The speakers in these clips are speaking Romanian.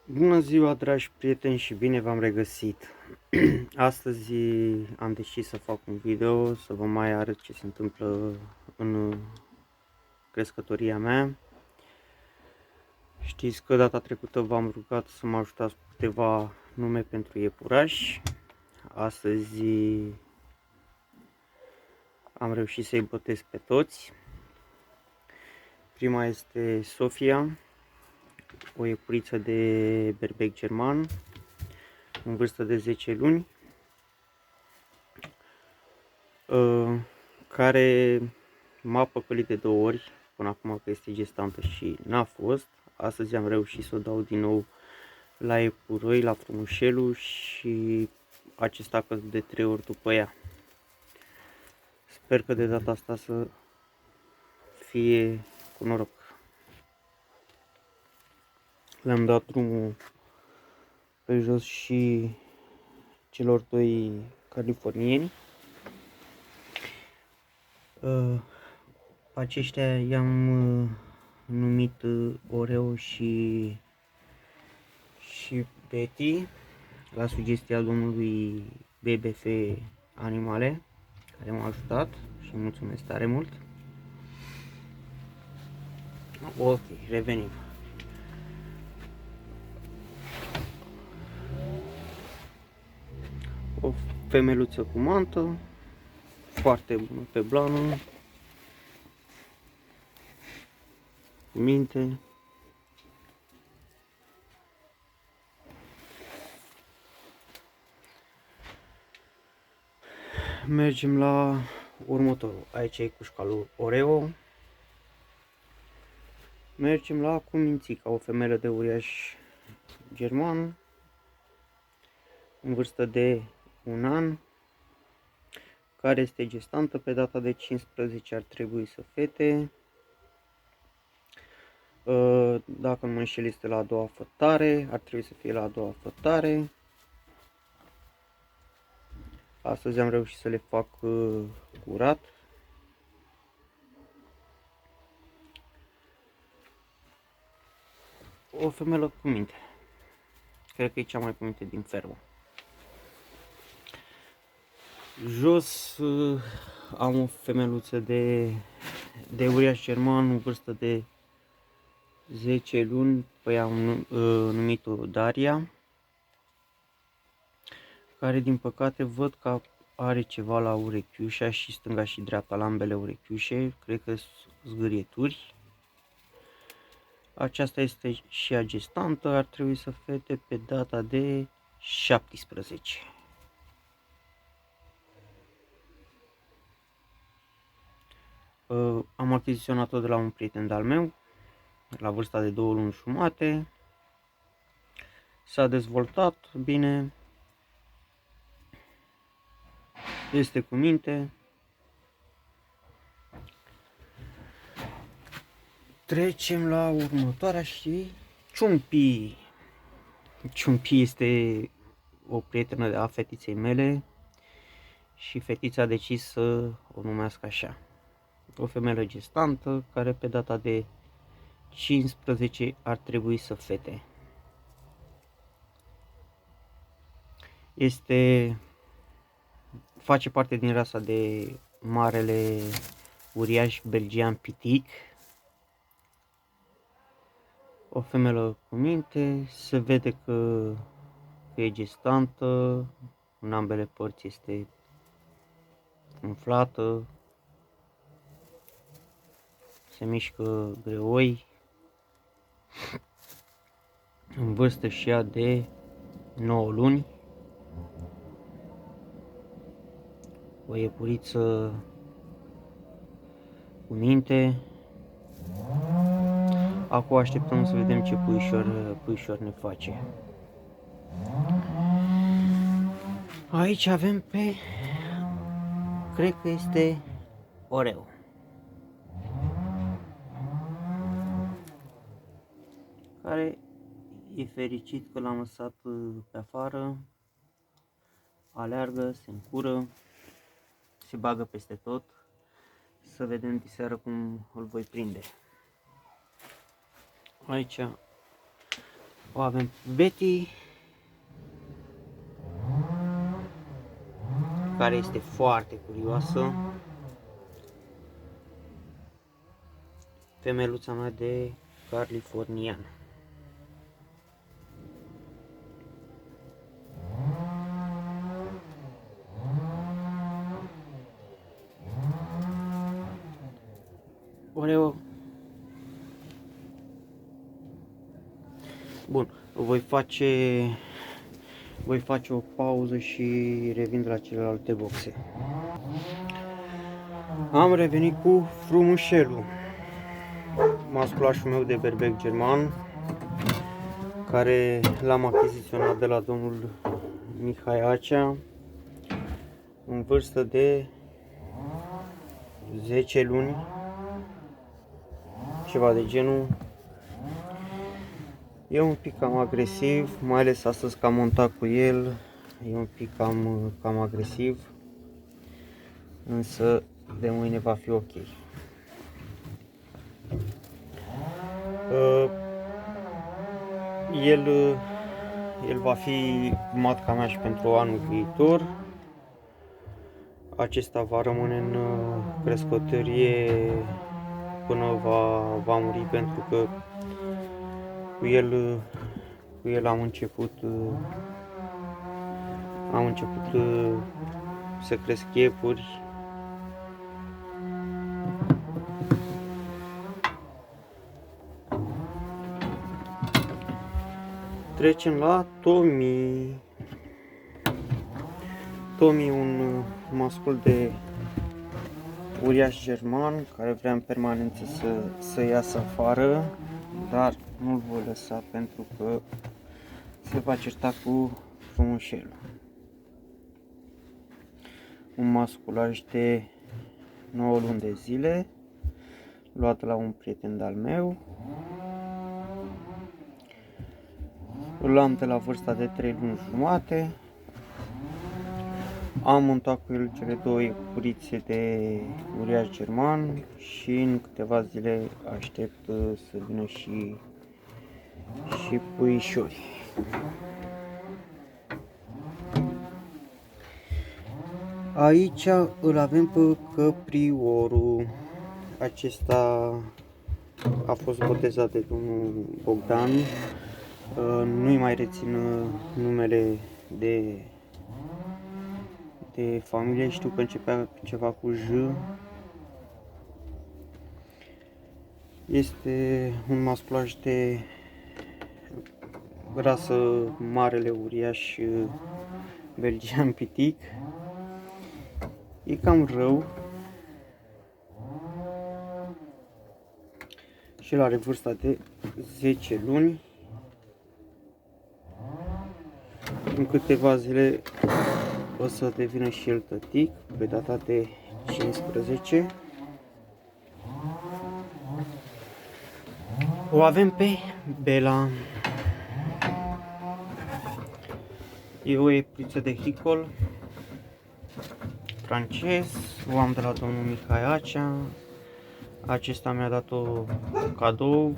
Bună ziua, dragi prieteni, și bine v-am regăsit! Astăzi am decis să fac un video, să vă mai arăt ce se întâmplă în crescătoria mea. Știți că data trecută v-am rugat să mă ajutați cu câteva nume pentru iepurași. Astăzi am reușit să-i botez pe toți. Prima este Sofia, o iepuriță de berbec german, în vârstă de 10 luni, care m-a păcălit de 2 ori până acum că este gestantă și n-a fost. Astăzi am reușit să o dau din nou la epuroi, la frumușelul, și acesta a căzut de 3 ori după ea. Sper că de data asta să fie cu noroc. Le-am dat drumul pe jos și celor 2 californieni. Aceștia i-am numit Oreo și Betty, la sugestia domnului BBF Animale, care m-a ajutat și mulțumesc tare mult. Ok, revenim. O femeluță cu mantă, foarte bună pe blană, cu minte. Mergem la următorul. Aici e cușcalul Oreo. Mergem la Cumințica, o femelă de uriaș german, în vârstă de 1 an, care este gestantă. Pe data de 15 ar trebui să fete. Dacă nu mă înșel, este la a doua fătare, ar trebui să fie la a doua fătare. Astăzi am reușit să le fac curat. O femelă cu minte. Cred că e cea mai cu minte din fermă. Jos am o femeluță de uriaș german, în vârstă de 10 luni, pe ea am numit-o Daria, care din păcate văd că are ceva la urechiușa, și stânga și dreapta, la ambele urechiușe, cred că sunt zgârieturi. Aceasta este și a gestantă, ar trebui să fete pe data de 17. Am achiziționat-o de la un prieten de-al meu, la vârsta de 2 luni jumate. S-a dezvoltat bine, este cu minte. Trecem la următoarea și Ciumpi. Ciumpi este o prietenă a fetiței mele și fetița a decis să o numească așa. O femeie gestantă, care pe data de 15 ar trebui să fete. Face parte din rasa de marele uriaș belgian pitic. O femelă cu minte, se vede că e gestantă, în ambele părți este umflată, se mișcă greoi, în vârstă și ea de 9 luni. O iepuriță cu minte. Acum așteptăm să vedem ce puișor ne face. Aici avem cred că este Oreo, care e fericit că l-am lăsat pe afară, aleargă, se încură, se bagă peste tot. Să vedem diseară cum îl voi prinde. Aici O avem Betty, care este foarte curioasă. Femeluța mea de californian. Oreo. Bun, voi face o pauză și revin de la celelalte boxe. Am revenit cu frumușelul, masculașul meu de berbec german, care l-am achiziționat de la domnul Mihai Acea, în vârstă de 10 luni, ceva de genul. E un pic cam agresiv, mai ales astăzi că am montat cu el, e un pic cam agresiv, însă de mâine va fi ok. El va fi matca mea și pentru anul viitor. Acesta va rămâne în crescătorie până va muri, pentru că cu el am început să cresc iepuri. Trecem la Tommy. Tommy, un mascul de uriaș german care vrea în permanență să iasă afară, dar nu-l voi lăsa pentru că se va certa cu frumușelul. Un masculaj de 9 luni de zile, luat la un prieten de-al meu. Îl am de la vârsta de 3 luni jumate. Am montat cu el cele două iepurițe de uriaș german și în câteva zile aștept să vină și puișori. Aici îl avem pe căpriorul. Acesta a fost botezat de domnul Bogdan. Nu-i mai rețin numele de familie, știu că începea ceva cu J. Este un masculaj de rasă marele uriaș belgian pitic. E cam rău și el are vârsta de 10 luni. În câteva zile o să devină și el tătic, pe data de 15. O avem pe Bella. E o iepuriță de hicol francez, o am de la domnul Mihai Acea. Acesta mi-a dat-o cadou.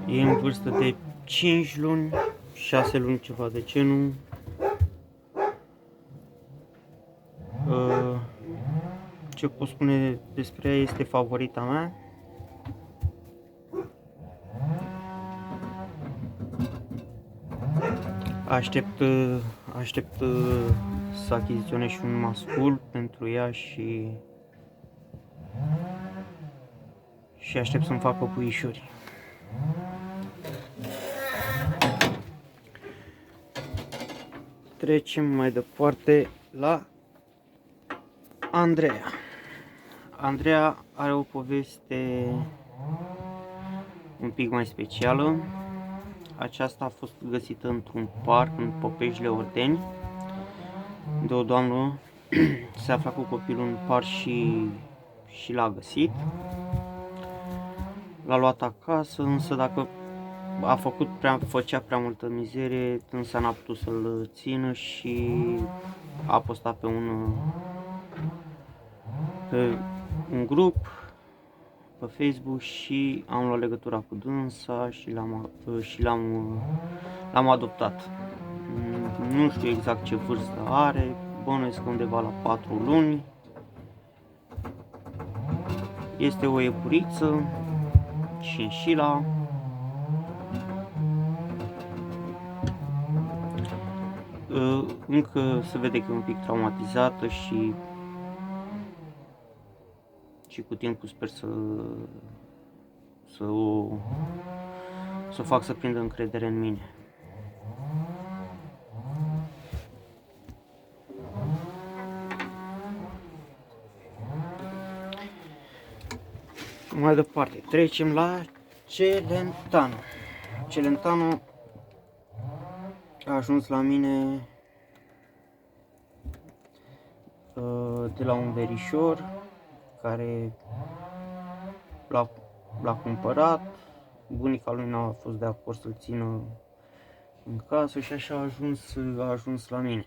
E în vârstă de 5 luni, 6 luni, ceva de genul. Ce pot spune despre ea, este favorita mea. Aștept să achiziționez și un mascul pentru ea și aștept să-mi facă puișori. Trecem mai departe la Andreea. Andreea are o poveste un pic mai specială. Aceasta a fost găsită într-un parc în Popejile Ordeni de o doamnă. Se afla cu copilul în parc și l-a găsit. L-a luat acasă, însă dacă făcea prea multă mizerie, însă n-a putut să-l țină și a postat pe un grup. pe Facebook și am luat legătura cu dânsa și l-am adoptat. Nu știu exact ce vârstă are, bănuiesc undeva la 4 luni. Este o iepuriță, chinchila. Încă se vede că e un pic traumatizată și cu timpul sper să o fac să prindă încredere în mine. Mai departe, trecem la Celentano. Celentano a ajuns la mine de la un verișor care l-a cumpărat. Bunica lui n-a fost de acord să-l țină în casă și așa a ajuns la mine.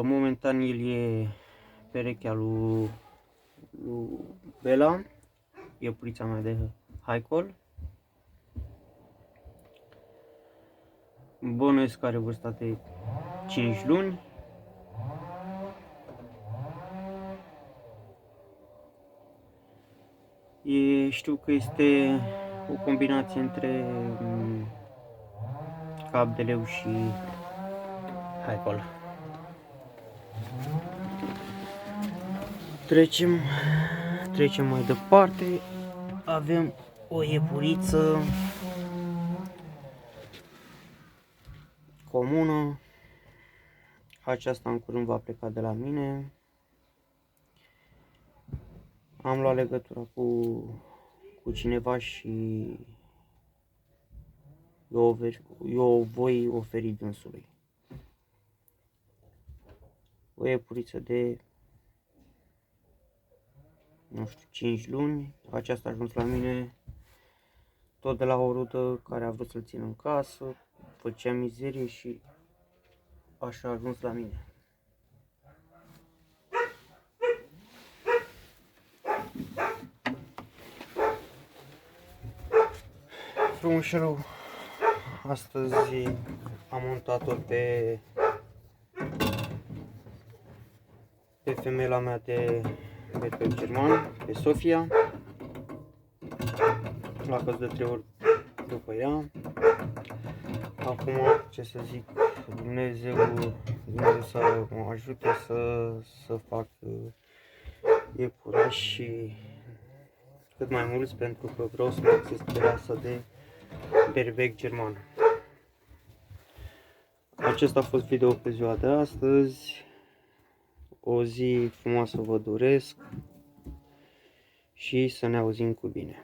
Momentan el e perechea lui Bella, iepurița mea de Haikol. Bănuiesc că are vârsta de 5 luni. Știu că este o combinație între cap de leu și Haikol. Trecem mai departe. Avem o iepuriță comună. Aceasta în curând va pleca de la mine. Am luat legătura cu cineva și eu voi oferi dânsului. O iepuriță de, nu știu, 5 luni. Aceasta a ajuns la mine tot de la o rudă care a vrut să-l țină în casă, făcea mizerie și așa a ajuns la mine. Frumușelul, astăzi am montat-o pe femela mea de bec german, pe Sofia. L-a căzut de 3 ori după ea. Acum, ce să zic, Dumnezeu să mă ajute să fac iepurași cât mai mulți, pentru că vreau să mă axez pe rasa de berbec german. Acesta a fost video pe ziua de astăzi. O zi frumoasă vă doresc și să ne auzim cu bine.